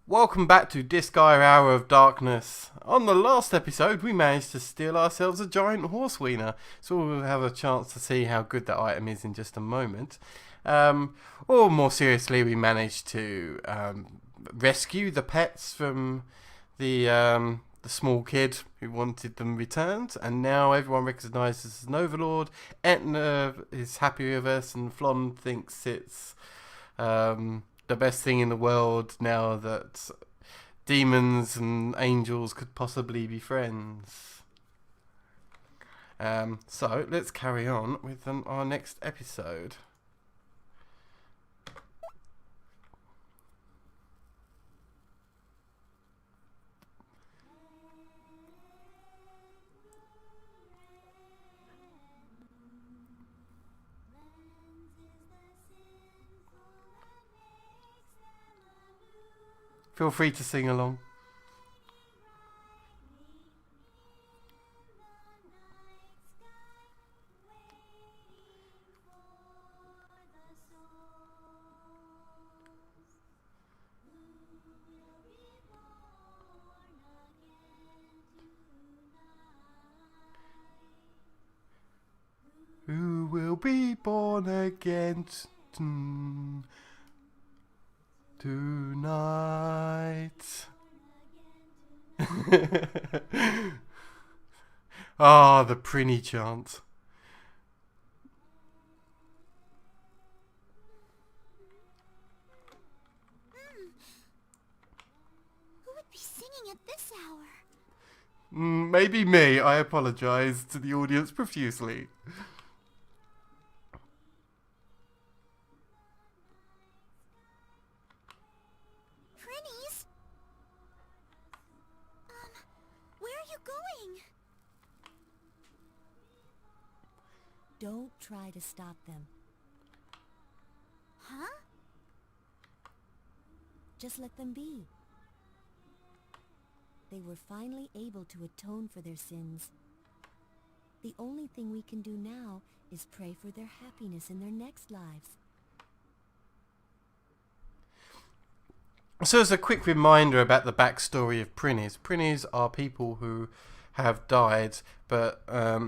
Welcome back to Disgaea Hour of Darkness. On the last episode, we managed to steal ourselves a giant horse wiener, so we'll have a chance to see how good that item is in just a moment. Or more seriously, we managed to rescue the pets from the small kid who wanted them returned, and now everyone recognises us as an overlord. Etna is happy with us, and Flon thinks it's the best thing in the world now that demons and angels could possibly be friends. So let's carry on with our next episode. Feel free to sing along. Who will be born again tonight? Ah, the Prinny chant. Who would be singing at this hour? Maybe me. I apologise to the audience profusely. Prinnies? Where are you going? Don't try to stop them. Huh? Just let them be. They were finally able to atone for their sins. The only thing we can do now is pray for their happiness in their next lives. So as a quick reminder about the backstory of Prinnies. Prinnies are people who have died, but at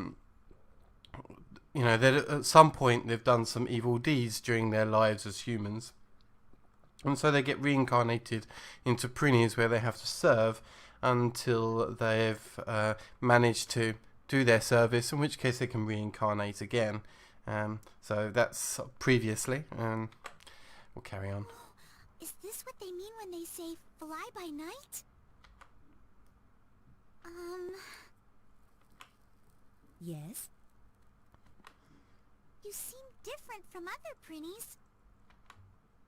some point they've done some evil deeds during their lives as humans. And so they get reincarnated into Prinnies, where they have to serve until they've managed to do their service, in which case they can reincarnate again. So that's previously, and we'll carry on. Is this what they mean when they say fly by night? Yes? You seem different from other Prinnies.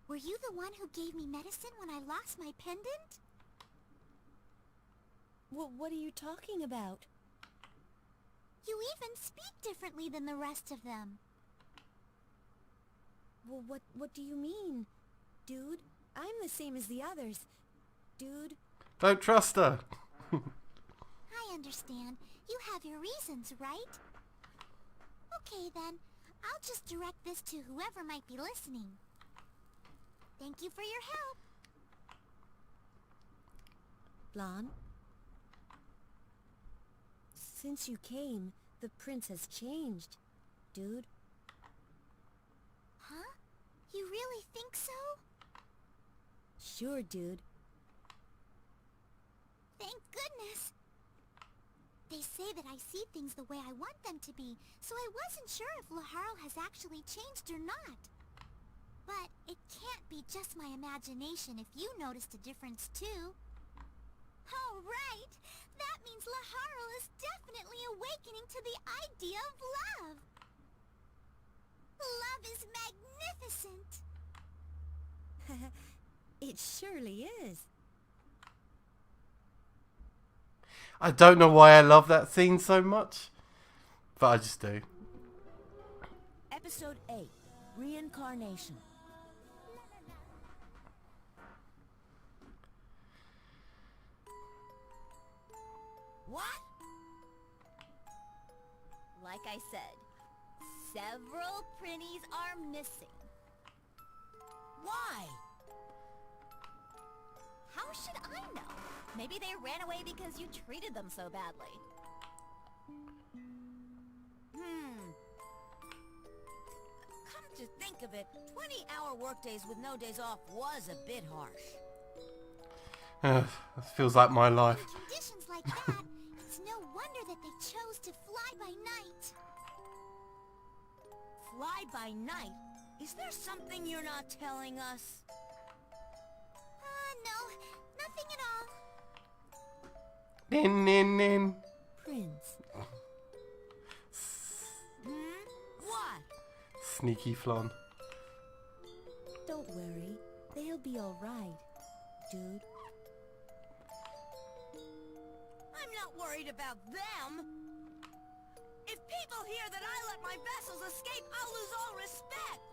Were you the one who gave me medicine when I lost my pendant? What are you talking about? You even speak differently than the rest of them. Well, what do you mean? Dude, I'm the same as the others. Dude. Don't trust her. I understand. You have your reasons, right? Okay then, I'll just direct this to whoever might be listening. Thank you for your help. Lon? Since you came, the prince has changed. Dude. Huh? You really think so? Sure, dude. Thank goodness. They say that I see things the way I want them to be, so I wasn't sure if Laharl has actually changed or not. But it can't be just my imagination if you noticed a difference too. Oh, right! That means Laharl is definitely awakening to the idea of love! Love is magnificent! It surely is. I don't know why I love that scene so much, but I just do. Episode 8, Reincarnation. What? Like I said, several Prinnies are missing. Why? How Maybe they ran away because you treated them so badly. Come to think of it, 20-hour workdays with no days off was a bit harsh. That feels like my life. In conditions like that, it's no wonder that they chose to fly by night. Fly by night? Is there something you're not telling us? No, nothing at all. Nin, nin, nin. Prince. What? Sneaky Flon. Don't worry. They'll be alright, dude. I'm not worried about them. If people hear that I let my vessels escape, I'll lose all respect.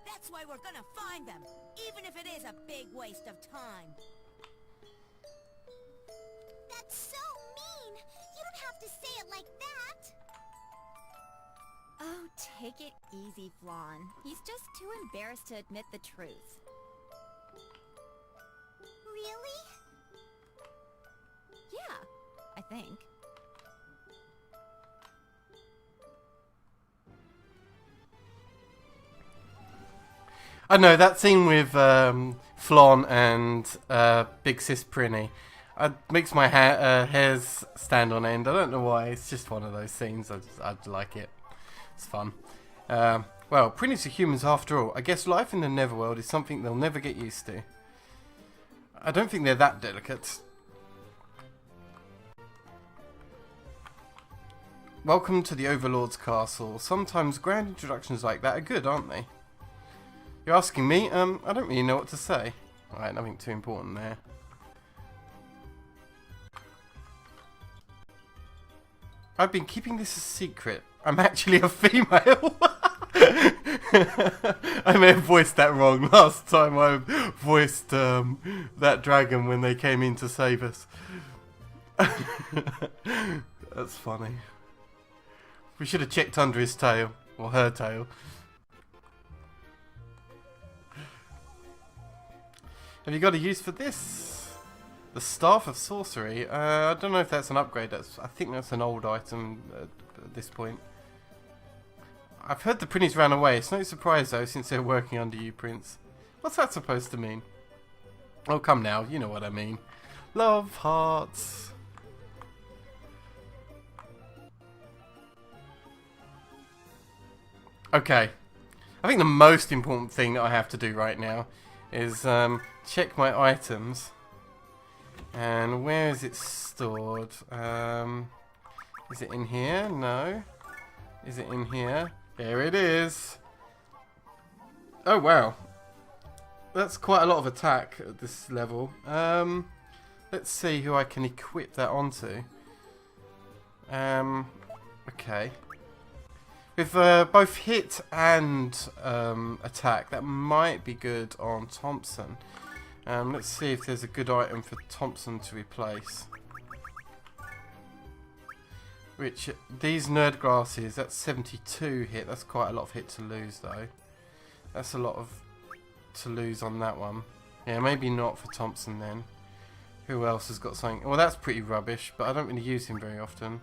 That's why we're gonna find them, even if it is a big waste of time. That's so mean. You don't have to say it like that. Oh, take it easy, Flan. He's just too embarrassed to admit the truth. Really? Yeah, I think. I know that scene with Flon and Big Sis Prinny. It makes my hairs stand on end. I don't know why. It's just one of those scenes. I like it. It's fun. Well, Prinny's are humans after all. I guess life in the Netherworld is something they'll never get used to. I don't think they're that delicate. Welcome to the Overlord's castle. Sometimes grand introductions like that are good, aren't they? You're asking me? I don't really know what to say. Alright, nothing too important there. I've been keeping this a secret. I'm actually a female. I may have voiced that wrong last time I voiced that dragon when they came in to save us. That's funny. We should have checked under his tail. Or her tail. Have you got a use for this? The Staff of Sorcery. I don't know if that's an upgrade. I think that's an old item at this point. I've heard the Prinnies ran away. It's no surprise though, since they're working under you, Prince. What's that supposed to mean? Oh, come now. You know what I mean. Love hearts. Okay. I think the most important thing that I have to do right now is check my items. And where is it stored? Is it in here? No. Is it in here? There it is. Oh wow. That's quite a lot of attack at this level. Let's see who I can equip that onto. Okay. With both hit and attack, that might be good on Thompson. Let's see if there's a good item for Thompson to replace. Which, these nerd glasses, that's 72 hit. That's quite a lot of hit to lose though. That's a lot of to lose on that one. Yeah, maybe not for Thompson then. Who else has got something? Well, that's pretty rubbish, but I don't really use him very often.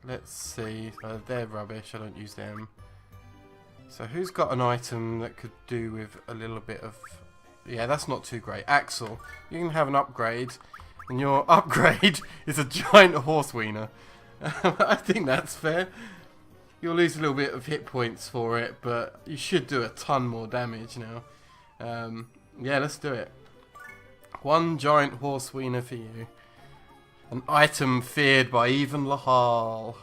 Let's see. They're rubbish. I don't use them. So who's got an item that could do with a little bit of... Yeah, that's not too great. Axel, you can have an upgrade. And your upgrade is a giant horse wiener. I think that's fair. You'll lose a little bit of hit points for it, but you should do a ton more damage now. Yeah, let's do it. One giant horse wiener for you. An item feared by even Lahal.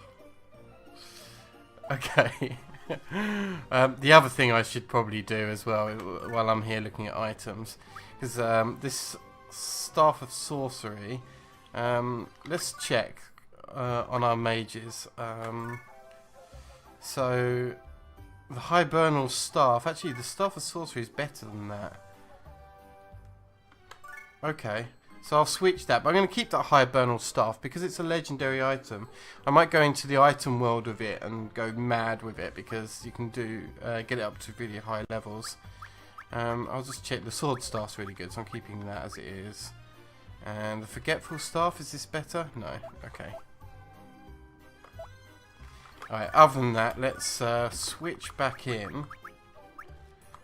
Okay. The other thing I should probably do as well, while I'm here looking at items, is this Staff of Sorcery. Let's check on our mages. So, the Hibernal Staff. Actually, the Staff of Sorcery is better than that. Okay. So I'll switch that, but I'm going to keep that Hibernal Staff because it's a legendary item. I might go into the item world with it and go mad with it because you can do get it up to really high levels. I'll just check the Sword Staff's really good, so I'm keeping that as it is. And the forgetful staff, is this better? No, okay. Alright, other than that, let's switch back in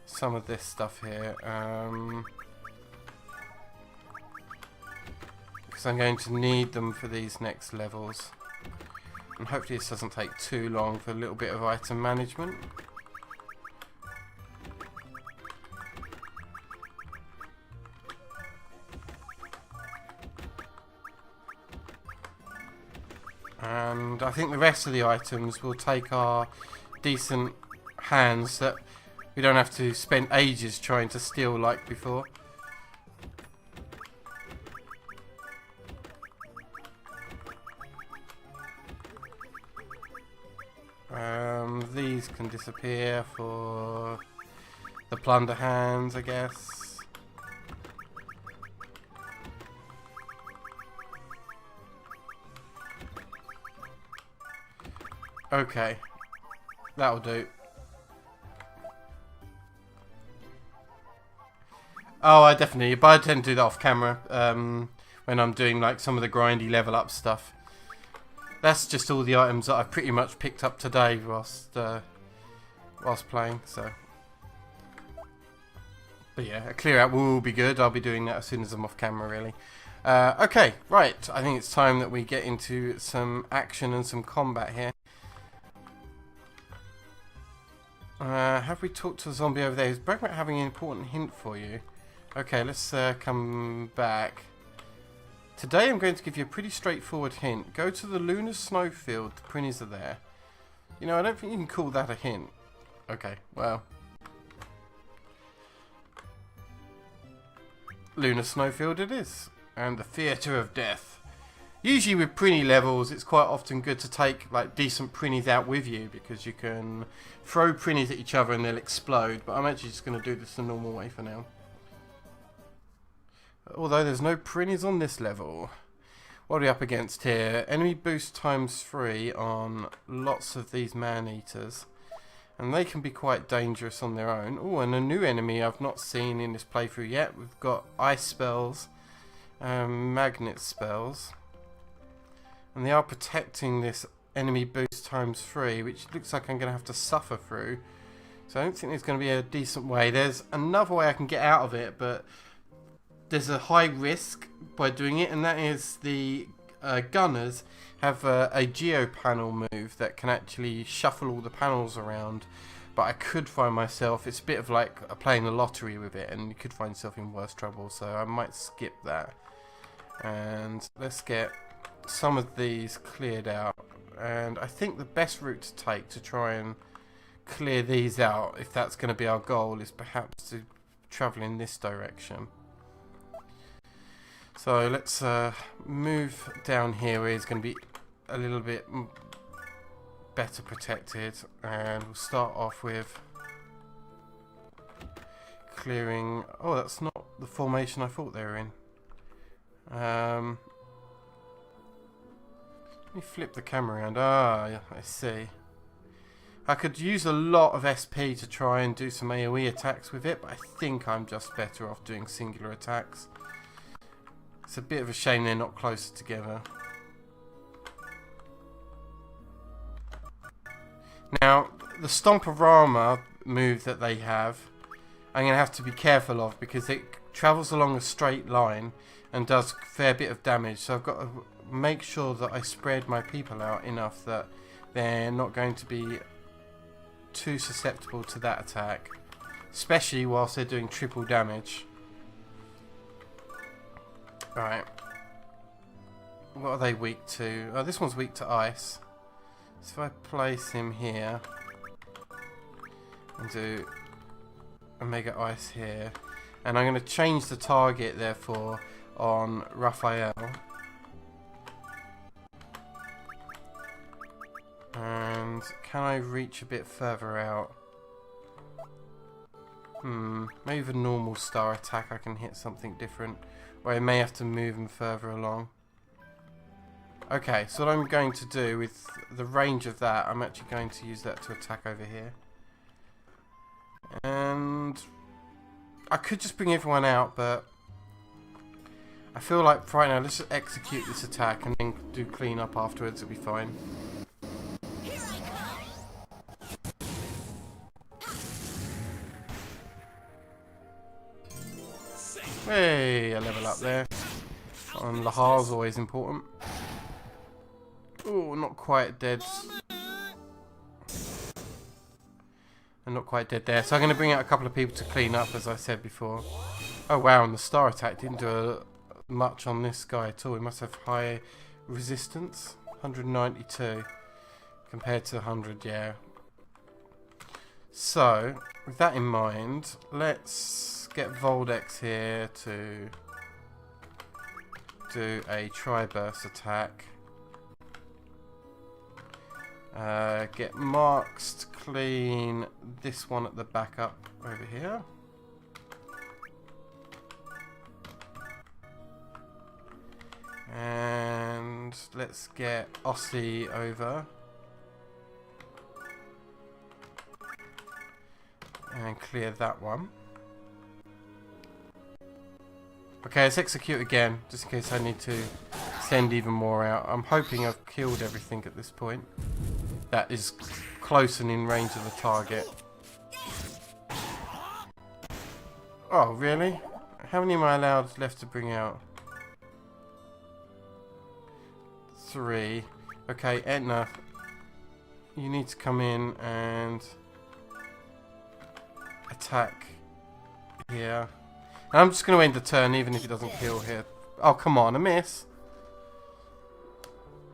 some of this stuff here. Because I'm going to need them for these next levels. And hopefully this doesn't take too long for a little bit of item management. And I think the rest of the items will take our decent hands that we don't have to spend ages trying to steal like before. These can disappear for the plunder hands, I guess. Okay, that'll do. Oh, I definitely, but I tend to do that off camera when I'm doing like some of the grindy level up stuff. That's just all the items that I've pretty much picked up today whilst playing. So, but yeah, a clear out will be good. I'll be doing that as soon as I'm off camera, really. Okay, right. I think it's time that we get into some action and some combat here. Have we talked to the zombie over there? Is Bragmat having an important hint for you? Okay, let's come back. Today I'm going to give you a pretty straightforward hint. Go to the lunar snowfield. The printies are there. You know, I don't think you can call that a hint. Okay, well. Lunar snowfield it is. And the theatre of death. Usually with printy levels, it's quite often good to take like decent printies out with you because you can throw printies at each other and they'll explode. But I'm actually just going to do this the normal way for now. Although there's no printies on this level. What are we up against here? Enemy boost ×3 on lots of these man-eaters. And they can be quite dangerous on their own. Oh, and a new enemy I've not seen in this playthrough yet. We've got ice spells, magnet spells. And they are protecting this enemy boost ×3, which looks like I'm going to have to suffer through. So I don't think there's going to be a decent way. There's another way I can get out of it, but there's a high risk by doing it, and that is the gunners have a geo panel move that can actually shuffle all the panels around. But I could find myself, it's a bit of like playing the lottery with it, and you could find yourself in worse trouble, so I might skip that. And let's get some of these cleared out. And I think the best route to take to try and clear these out, if that's going to be our goal, is perhaps to travel in this direction. So let's move down here where it's going to be a little bit better protected, and we'll start off with clearing. Oh, that's not the formation I thought they were in. Let me flip the camera around. Ah, I see. I could use a lot of SP to try and do some AoE attacks with it, but I think I'm just better off doing singular attacks. It's a bit of a shame they're not closer together. Now, the Stomporama move that they have, I'm going to have to be careful of because it travels along a straight line and does a fair bit of damage. So I've got to make sure that I spread my people out enough that they're not going to be too susceptible to that attack, especially whilst they're doing triple damage. Right. What are they weak to? Oh, this one's weak to ice. So if I place him here and do a mega ice here, and I'm going to change the target therefore on Raphael. And can I reach a bit further out? Maybe the normal star attack I can hit something different. Or I may have to move him further along. Okay, so what I'm going to do with the range of that, I'm actually going to use that to attack over here. And I could just bring everyone out, but I feel like right now, let's just execute this attack and then do clean up afterwards. It'll be fine. Here I come. Hey, a level up there. And Lahar's always important. Oh, not quite dead. And not quite dead there. So I'm going to bring out a couple of people to clean up, as I said before. Oh wow, and the star attack didn't do much on this guy at all. He must have high resistance. 192 compared to 100, yeah. So, with that in mind, let's get Voldex here to do a tri-burst attack. Get Marks to clean this one at the back up over here. And let's get Ossie over. And clear that one. Okay, let's execute again, just in case I need to send even more out. I'm hoping I've killed everything at this point. That is close and in range of the target. Oh, really? How many am I allowed left to bring out? 3. Okay, Etna, you need to come in and attack here. And I'm just going to end the turn even if he doesn't kill here. Oh, come on, a miss.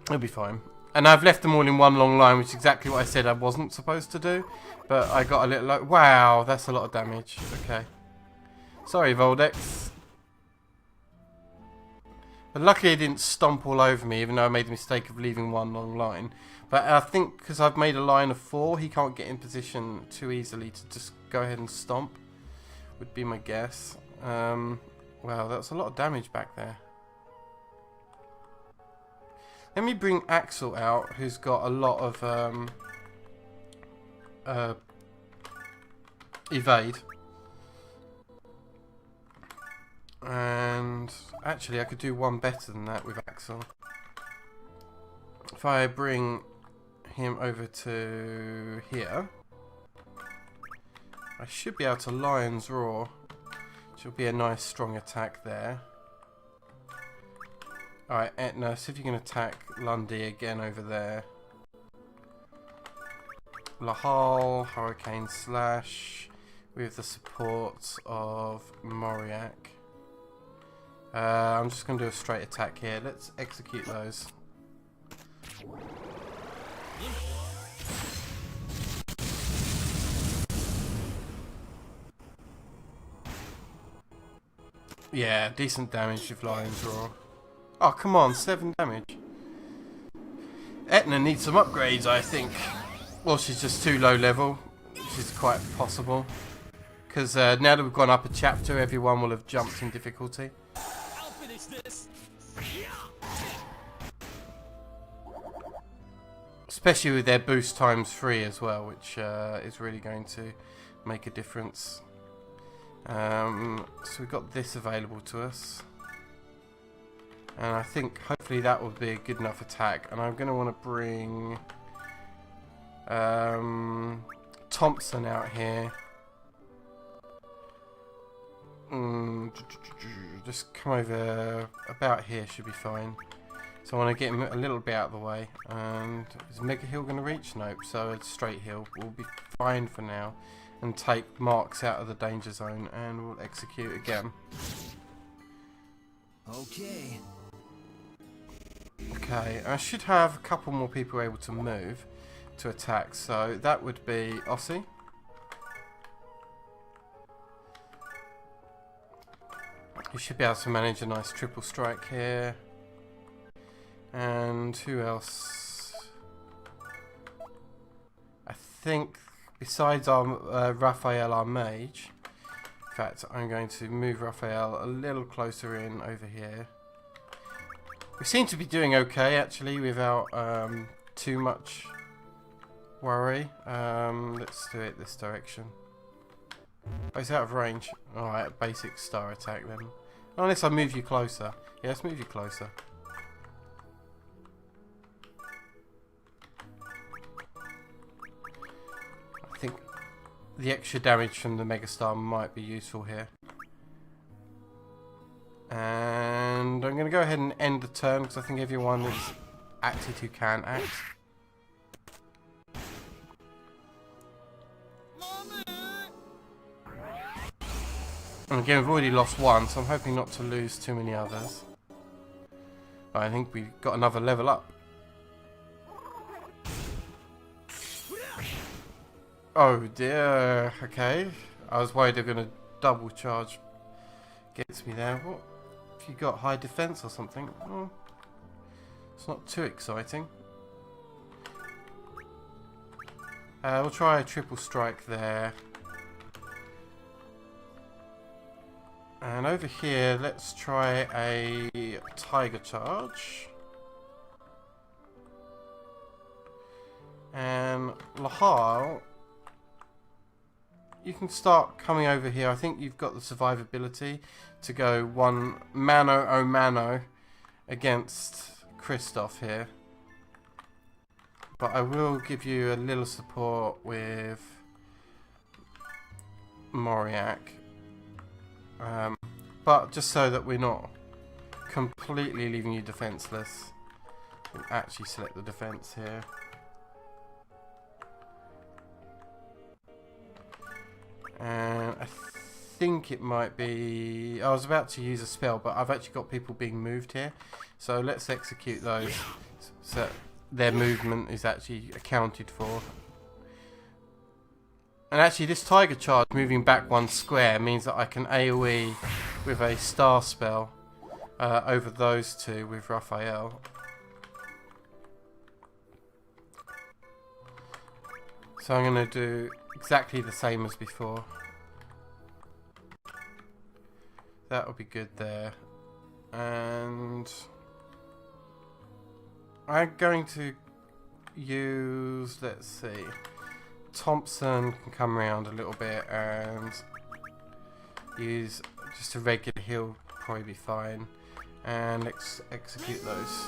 It'll be fine. And I've left them all in one long line, which is exactly what I said I wasn't supposed to do. But I got a little... wow, that's a lot of damage. Okay. Sorry, Voldex. But luckily it didn't stomp all over me, even though I made the mistake of leaving one long line. But I think because I've made a line of 4, he can't get in position too easily to just go ahead and stomp. Would be my guess. Wow, that's a lot of damage back there. Let me bring Axel out, who's got a lot of evade. And actually I could do one better than that with Axel. If I bring him over to here, I should be able to Lion's Roar, which will be a nice strong attack there. Alright, Etna, see if you can attack Lundy again over there. Lahal, Hurricane Slash, with the support of Moriak. I'm just going to do a straight attack here. Let's execute those. Yeah, decent damage with Lion's Roar. Oh, come on, 7 damage. Etna needs some upgrades, I think. Well, she's just too low level, which is quite possible. Because now that we've gone up a chapter, everyone will have jumped in difficulty. I'll finish this. Especially with their boost times 3 as well, which is really going to make a difference. So we've got this available to us. And I think hopefully that will be a good enough attack. And I'm going to want to bring Thompson out here. Just come over about here, should be fine. So I want to get him a little bit out of the way. And is Mega Hill going to reach? Nope. So a straight hill will be fine for now. And take Marks out of the danger zone. And we'll execute again. Okay. Okay, I should have a couple more people able to move to attack. So that would be Ossie. You should be able to manage a nice triple strike here. And who else? I think besides our Raphael, our mage. In fact, I'm going to move Raphael a little closer in over here. We seem to be doing okay actually without too much worry. Let's do it this direction. Oh, it's out of range. Alright, basic star attack then. Unless I move you closer. Yeah, let's move you closer. I think the extra damage from the Megastar might be useful here. And I'm going to go ahead and end the turn because I think everyone is acted who can act. And again, we've already lost one, so I'm hoping not to lose too many others. I think we've got another level up. Oh dear, okay. I was worried they're going to double charge against me there. What? If you got high defense or something? Oh, it's not too exciting. We'll try a triple strike there. And over here, let's try a tiger charge. And Lahal, you can start coming over here. I think you've got the survivability to go one mano a mano against Kristoff here. But I will give you a little support with Moriak. But just so that we're not completely leaving you defenseless, we'll actually select the defense here. And I think it might be... I was about to use a spell, but I've actually got people being moved here. So let's execute those so their movement is actually accounted for. And actually this tiger charge moving back one square means that I can AoE with a star spell over those two with Raphael. So I'm going to do exactly the same as before. That will be good there. And I'm going to use, let's see, Thompson can come around a little bit and use just a regular heal, probably be fine. And let's execute those.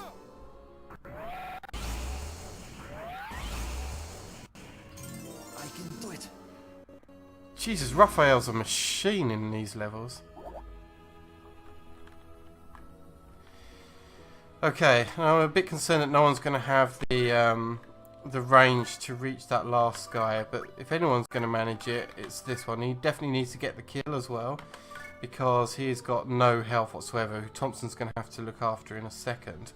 I can do it. Jesus, Raphael's a machine in these levels. Okay, I'm a bit concerned that no one's going to have the range to reach that last guy, but if anyone's going to manage it, it's this one. He definitely needs to get the kill as well, because he's got no health whatsoever, who Thompson's going to have to look after in a second.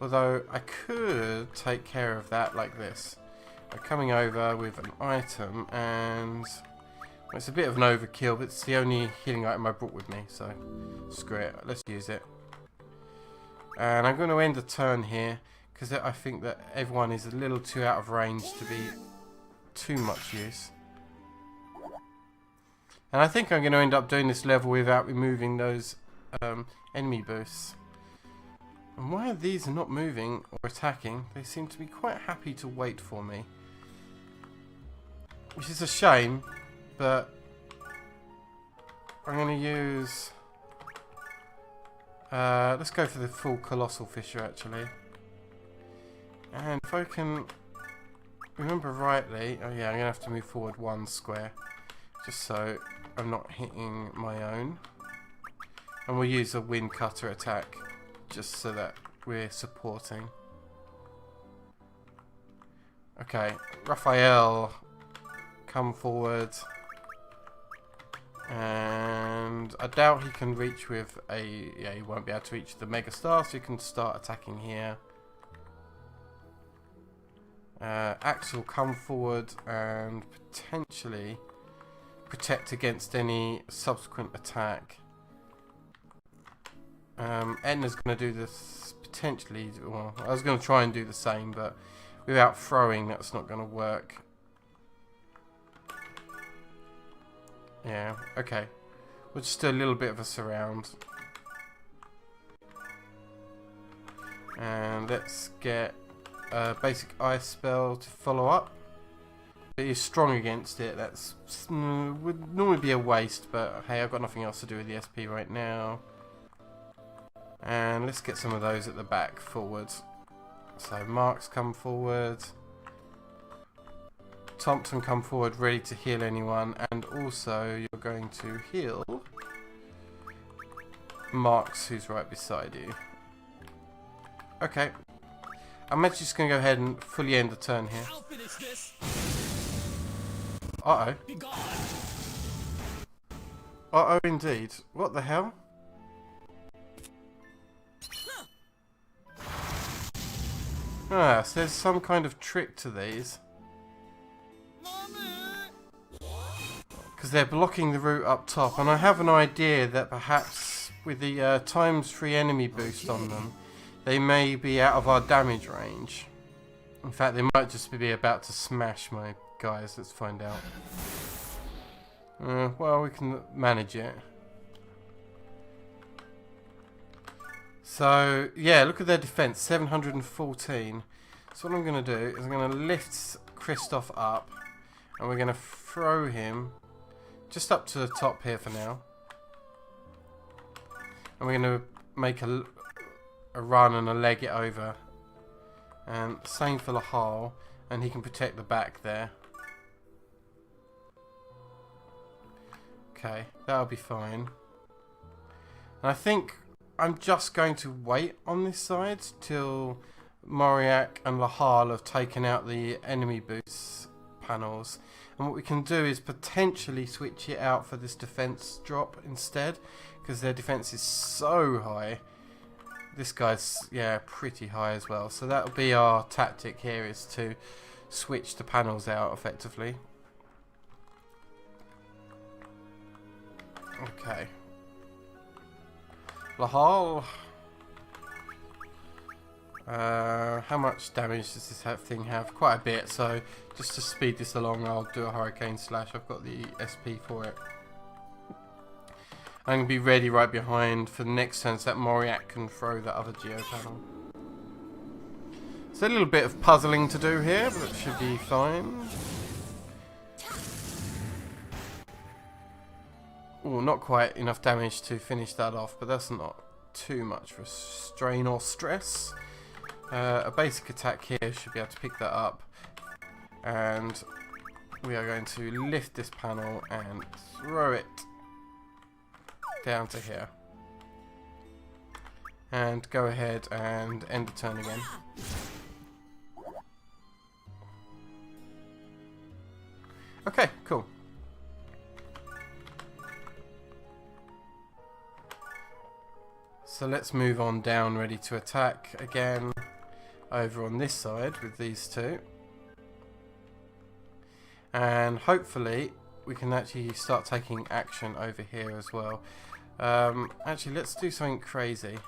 Although I could take care of that like this. I'm coming over with an item, and well, it's a bit of an overkill, but it's the only healing item I brought with me, so screw it, let's use it. And I'm going to end the turn here, because I think that everyone is a little too out of range to be too much use. And I think I'm going to end up doing this level without removing those enemy boosts. And why these are not moving or attacking, they seem to be quite happy to wait for me. Which is a shame, but I'm going to use... let's go for the full Colossal Fissure actually. And if I can remember rightly, oh yeah, I'm going to have to move forward one square, just so I'm not hitting my own. And we'll use a Wind Cutter attack, just so that we're supporting. Okay, Raphael, come forward. And I doubt he can reach with a... yeah, he won't be able to reach the Mega Star, so he can start attacking here. Axel, come forward and potentially protect against any subsequent attack. Edna's going to do this potentially... well, I was going to try and do the same, but without throwing, that's not going to work. Yeah, okay. We'll just do a little bit of a surround. And let's get a basic ice spell to follow up. But he's strong against it. That's would normally be a waste, but hey, I've got nothing else to do with the SP right now. And let's get some of those at the back forward. So Mark's come forward. Thompson come forward ready to heal anyone. And also you're going to heal Marks, who's right beside you. Okay. I'm actually just going to go ahead and fully end the turn here. I'll finish this. Uh-oh. Be gone. Uh-oh indeed. What the hell? Ah, so there's some kind of trick to these. Because they're blocking the route up top. And I have an idea that perhaps with the ×3 enemy boost on them, they may be out of our damage range. In fact, they might just be about to smash my guys. Let's find out. Well, we can manage it. So, yeah, look at their defense, 714. So what I'm going to do is I'm going to lift Christoph up. And we're going to throw him just up to the top here for now. And we're going to make a run and a leg it over. And same for Lahal. And he can protect the back there. Okay, that'll be fine. And I think I'm just going to wait on this side till Moriak and Lahal have taken out the enemy boost panels. And what we can do is potentially switch it out for this defense drop instead, because their defense is so high. This guy's, yeah, pretty high as well. So that'll be our tactic here, is to switch the panels out effectively. Okay. Lahal. How much damage does this thing have? Quite a bit, so just to speed this along, I'll do a Hurricane Slash. I've got the SP for it. I'm going to be ready right behind for the next turn so that Moriak can throw the other Geo panel. It's a little bit of puzzling to do here, but it should be fine. Oh, not quite enough damage to finish that off, but that's not too much for strain or stress. A basic attack here should be able to pick that up. And we are going to lift this panel and throw it down to here. And go ahead and end the turn again. Okay, cool. So let's move on down, ready to attack again over on this side with these two. And hopefully we can actually start taking action over here as well. Actually, let's do something crazy.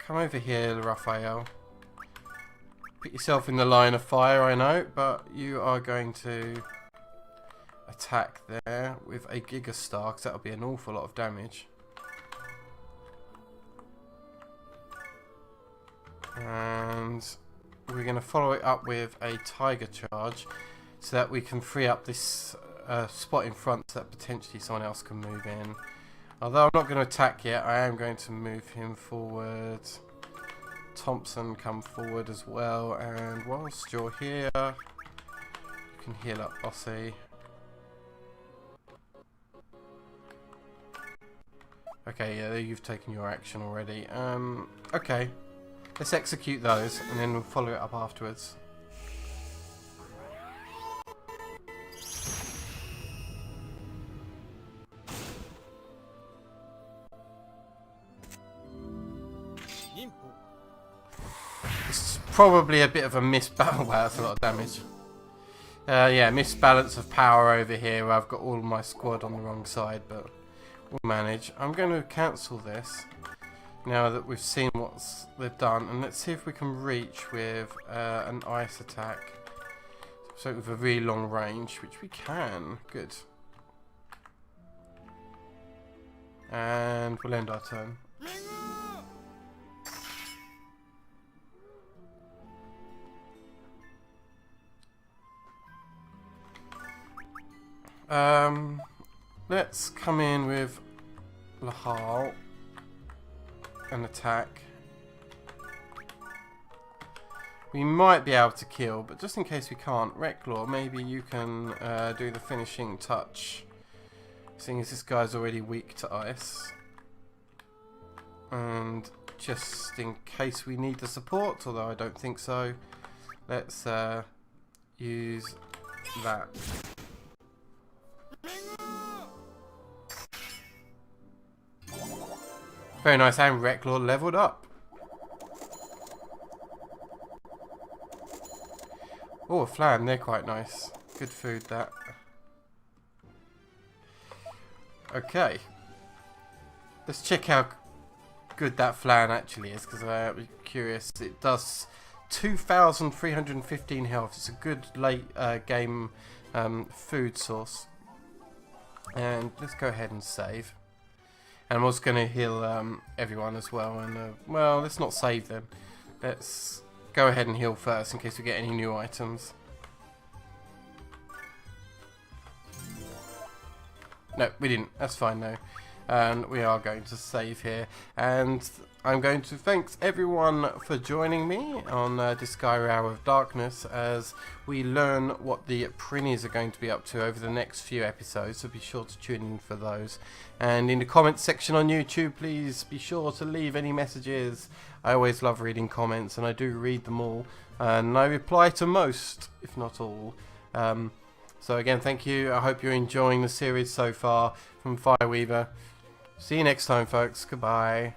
Come over here, Raphael. Put yourself in the line of fire, I know, but you are going to attack there with a Giga Star, because that'll be an awful lot of damage. And we're going to follow it up with a Tiger Charge so that we can free up this spot in front so that potentially someone else can move in. Although I'm not going to attack yet, I am going to move him forward. Thompson come forward as well, and whilst you're here you can heal up Bossy. Okay, yeah, you've taken your action already. Okay. Let's execute those, and then we'll follow it up afterwards. It's probably a bit of a misbalance. Wow, that's a lot of damage. Yeah, misbalance of power over here, where I've got all my squad on the wrong side, but we'll manage. I'm going to cancel this now that we've seen what they've done, and let's see if we can reach with an ice attack. So with a really long range, which we can. Good. And we'll end our turn. Let's come in with Lahal and attack. We might be able to kill, but just in case we can't, Recklaw, maybe you can do the finishing touch, seeing as this guy's already weak to ice. And just in case we need the support, although I don't think so, let's use that. Very nice, and Recklaw leveled up. Oh, a flan, they're quite nice. Good food, that. Okay. Let's check how good that flan actually is, because I'm curious. It does 2,315 health. It's a good late game food source. And let's go ahead and save. And I'm also going to heal everyone as well. And well, let's not save them. Let's go ahead and heal first in case we get any new items. No, we didn't. That's fine though. And we are going to save here. And I'm going to thank everyone for joining me on Disgaea Hour of Darkness as we learn what the Prinnies are going to be up to over the next few episodes, so be sure to tune in for those. And in the comments section on YouTube, please be sure to leave any messages. I always love reading comments, and I do read them all, and I reply to most, if not all. So again, thank you. I hope you're enjoying the series so far from Fireweaver. See you next time, folks. Goodbye.